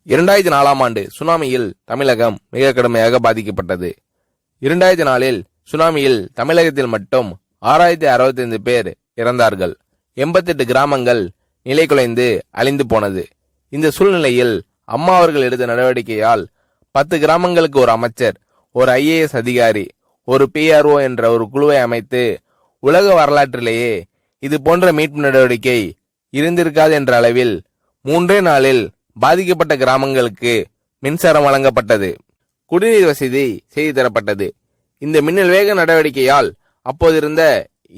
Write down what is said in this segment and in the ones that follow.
2004ஆம் ஆண்டு சுனாமியில் தமிழகம் மிக கடுமையாக பாதிக்கப்பட்டது. 2004இல் சுனாமியில் தமிழகத்தில் மட்டும் 6065 பேர் இறந்தார்கள். 88 கிராமங்கள் நிலை குலைந்து அழிந்து போனது. இந்த சூழ்நிலையில் அம்மா அவர்கள் எடுத்த நடவடிக்கையால் 10 கிராமங்களுக்கு ஒரு அமைச்சர், ஒரு IAS அதிகாரி, ஒரு PRO என்ற ஒரு குழுவை அமைத்து உலக வரலாற்றிலேயே இது போன்ற மீட்பு நடவடிக்கை இருந்திருக்காது என்ற அளவில் 3 நாளில் பாதிக்கப்பட்ட கிராமங்களுக்கு மின்சாரம் வழங்கப்பட்டது. குடிநீர் வசதி செய்து தரப்பட்டது. இந்த மின்னல் வேக நடவடிக்கையால் அப்போதிருந்த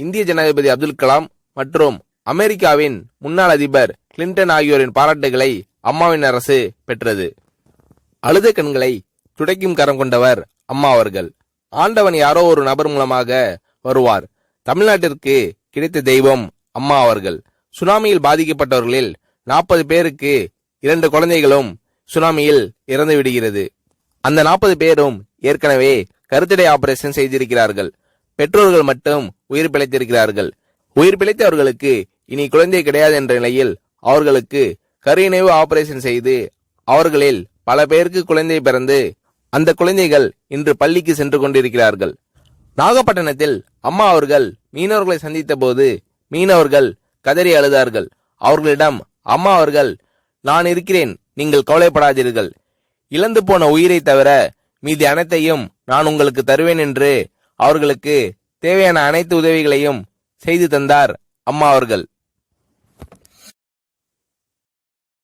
இந்திய ஜனாதிபதி அப்துல் கலாம் மற்றும் அமெரிக்காவின் முன்னாள் அதிபர் கிளின்டன் ஆகியோரின் பாராட்டுகளை அம்மாவின் அரசு பெற்றது. அழுத கண்களை துடைக்கும் கரம் கொண்டவர் அம்மா அவர்கள். ஆண்டவன் யாரோ ஒரு நபர் மூலமாக வருவார். தமிழ்நாட்டிற்கு கிடைத்த தெய்வம் அம்மா அவர்கள். சுனாமியில் பாதிக்கப்பட்டவர்களில் 40 பேருக்கு 2 குழந்தைகளும் சுனாமியில் இறந்து விடுகிறது. அந்த 40 பேரும் ஏற்கனவே கருத்தடை ஆபரேஷன் செய்திருக்கிறார்கள். பெற்றோர்கள் மட்டும் உயிர் பிழைத்திருக்கிறார்கள். உயிர் பிழைத்தவர்களுக்கு இனி குழந்தை கிடையாது என்ற நிலையில் அவர்களுக்கு கருணைவு ஆபரேஷன் செய்து அவர்களில் பல பேருக்கு குழந்தை பிறந்து அந்த குழந்தைகள் இன்று பள்ளிக்கு சென்று கொண்டிருக்கிறார்கள். நாகப்பட்டினத்தில் அம்மா அவர்கள் மீனவர்களை சந்தித்த போது மீனவர்கள் கதறி அழுதார்கள். அவர்களிடம் அம்மா அவர்கள், நான் இருக்கிறேன், நீங்கள் கவலைப்படாதீர்கள், இழந்து போன உயிரை தவிர மீதி அனைத்தையும் நான் உங்களுக்கு தருவேன் என்று அவர்களுக்கு தேவையான அனைத்து உதவிகளையும் செய்து தந்தார் அம்மா அவர்கள்.